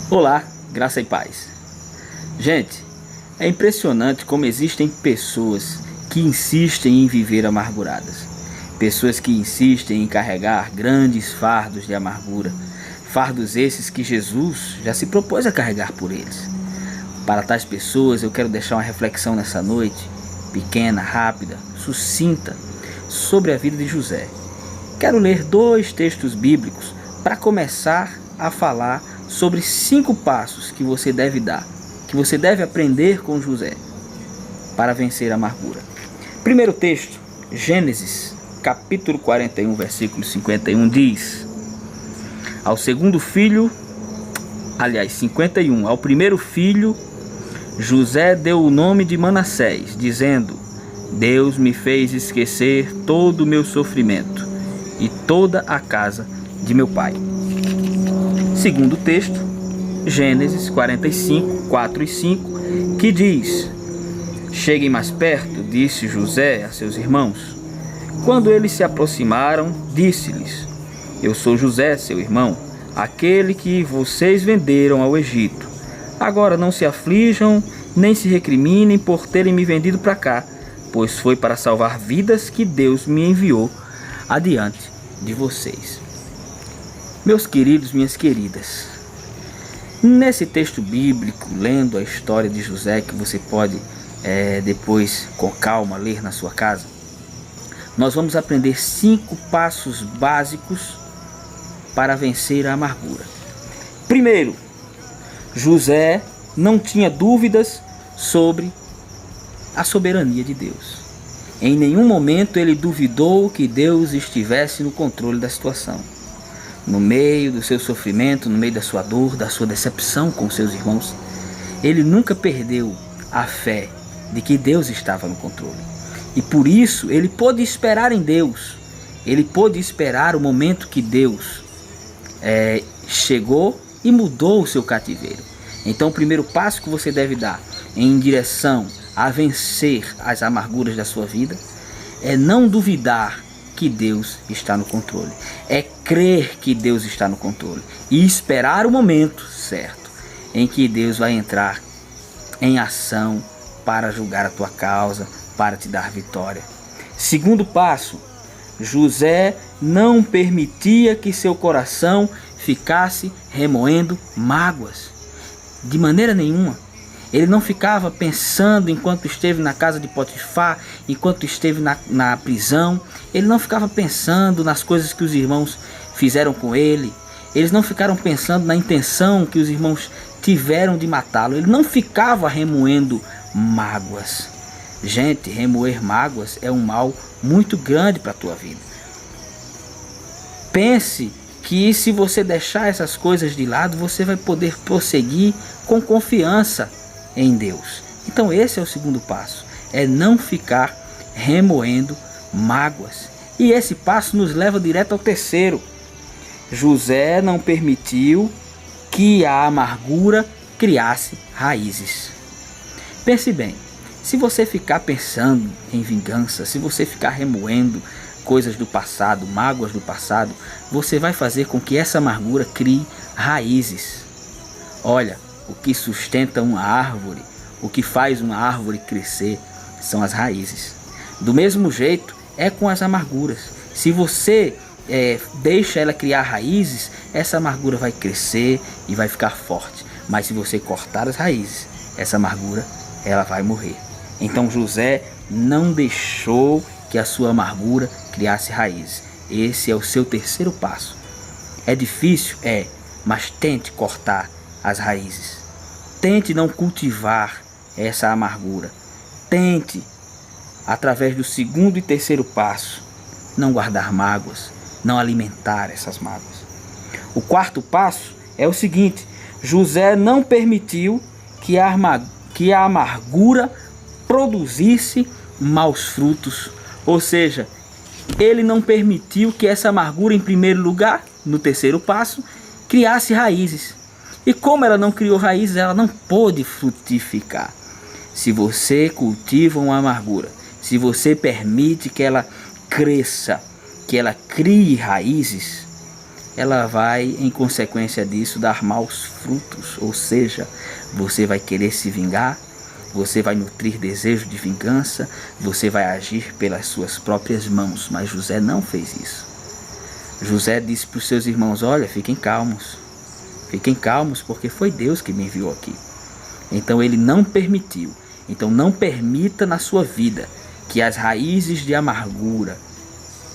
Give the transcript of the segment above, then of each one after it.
Olá, graça e paz. Gente, é impressionante como existem pessoas que insistem em viver amarguradas. Pessoas que insistem em carregar grandes fardos de amargura. Fardos esses que Jesus já se propôs a carregar por eles. Para tais pessoas eu quero deixar uma reflexão nessa noite, pequena, rápida, sucinta, sobre a vida de José. Quero ler 2 textos bíblicos para começar a falar sobre 5 passos que você deve dar, que você deve aprender com José para vencer a amargura. Primeiro texto, Gênesis, capítulo 41, versículo 51, diz: ao segundo filho, 51, ao primeiro filho, José deu o nome de Manassés, dizendo: Deus me fez esquecer todo o meu sofrimento e toda a casa de meu pai. Segundo texto, Gênesis 45, 4 e 5, que diz: cheguem mais perto, disse José a seus irmãos. Quando eles se aproximaram, disse-lhes: eu sou José, seu irmão, aquele que vocês venderam ao Egito. Agora não se aflijam, nem se recriminem por terem me vendido para cá, pois foi para salvar vidas que Deus me enviou adiante de vocês. Meus queridos, minhas queridas, nesse texto bíblico, lendo a história de José, que você pode depois com calma ler na sua casa, nós vamos aprender 5 passos básicos para vencer a amargura. Primeiro, José não tinha dúvidas sobre a soberania de Deus. Em nenhum momento ele duvidou que Deus estivesse no controle da situação. No meio do seu sofrimento, no meio da sua dor, da sua decepção com seus irmãos, ele nunca perdeu a fé de que Deus estava no controle. E por isso ele pôde esperar em Deus. Ele pôde esperar o momento que Deus chegou e mudou o seu cativeiro. Então o primeiro passo que você deve dar em direção a vencer as amarguras da sua vida é não duvidar que Deus está no controle. É crer que Deus está no controle e esperar o momento certo em que Deus vai entrar em ação para julgar a tua causa, para te dar vitória. Segundo passo, José não permitia que seu coração ficasse remoendo mágoas. De maneira nenhuma. Ele não ficava pensando enquanto esteve na casa de Potifar, enquanto esteve na prisão. Ele não ficava pensando nas coisas que os irmãos fizeram com ele. Eles não ficaram pensando na intenção que os irmãos tiveram de matá-lo. Ele não ficava remoendo mágoas. Gente, remoer mágoas é um mal muito grande para a tua vida. Pense que se você deixar essas coisas de lado, você vai poder prosseguir com confiança em Deus. Então esse é o segundo passo, é não ficar remoendo mágoas. E esse passo nos leva direto ao terceiro. José não permitiu que a amargura criasse raízes. Pense bem, se você ficar pensando em vingança, se você ficar remoendo coisas do passado, mágoas do passado, você vai fazer com que essa amargura crie raízes. Olha, o que sustenta uma árvore, o que faz uma árvore crescer, são as raízes. Do mesmo jeito é com as amarguras. Se você deixa ela criar raízes, essa amargura vai crescer e vai ficar forte. Mas se você cortar as raízes, essa amargura ela vai morrer. Então José não deixou que a sua amargura criasse raízes. Esse é o seu terceiro passo. É difícil? Mas tente cortar as raízes. Tente não cultivar essa amargura. Tente, através do segundo e terceiro passo, não guardar mágoas, não alimentar essas mágoas. O quarto passo é o seguinte: José não permitiu que a amargura produzisse maus frutos. Ou seja, ele não permitiu que essa amargura, em primeiro lugar, no terceiro passo, criasse raízes. E como ela não criou raízes, ela não pôde frutificar. Se você cultiva uma amargura, se você permite que ela cresça, que ela crie raízes, ela vai, em consequência disso, dar maus frutos. Ou seja, você vai querer se vingar, você vai nutrir desejo de vingança, você vai agir pelas suas próprias mãos. Mas José não fez isso. José disse para os seus irmãos: olha, fiquem calmos, porque foi Deus que me enviou aqui. Então ele não permitiu. Então não permita na sua vida que as raízes de amargura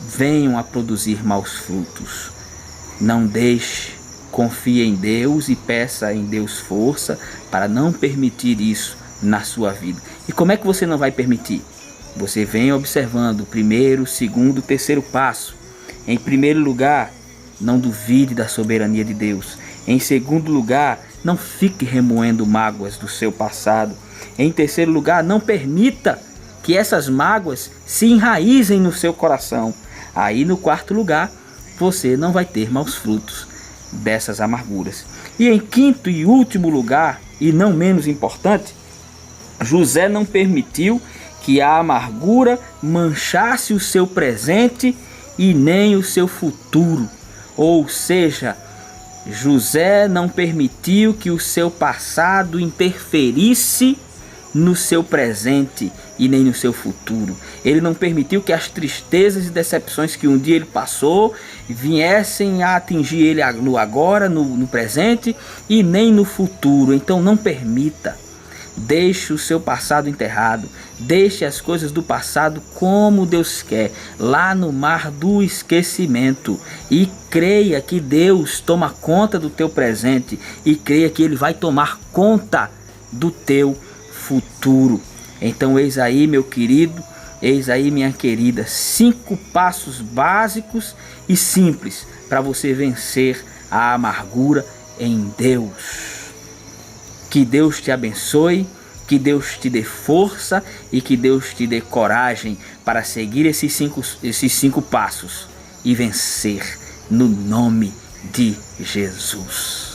venham a produzir maus frutos. Não deixe, confie em Deus e peça em Deus força para não permitir isso na sua vida. E como é que você não vai permitir? Você vem observando o primeiro, segundo, terceiro passo. Em primeiro lugar, não duvide da soberania de Deus. Em segundo lugar, não fique remoendo mágoas do seu passado. Em terceiro lugar, não permita que essas mágoas se enraizem no seu coração. Aí no quarto lugar, você não vai ter maus frutos dessas amarguras. E em quinto e último lugar, e não menos importante, José não permitiu que a amargura manchasse o seu presente e nem o seu futuro. Ou seja, José não permitiu que o seu passado interferisse no seu presente e nem no seu futuro. Ele não permitiu que as tristezas e decepções que um dia ele passou viessem a atingir ele no agora, no presente e nem no futuro. Então não permita. Deixe o seu passado enterrado. Deixe as coisas do passado como Deus quer, lá no mar do esquecimento. E creia que Deus toma conta do teu presente. E creia que Ele vai tomar conta do teu futuro. Então eis aí, meu querido, eis aí, minha querida, 5 passos básicos e simples para você vencer a amargura em Deus. Que Deus te abençoe, que Deus te dê força e que Deus te dê coragem para seguir esses cinco passos e vencer no nome de Jesus.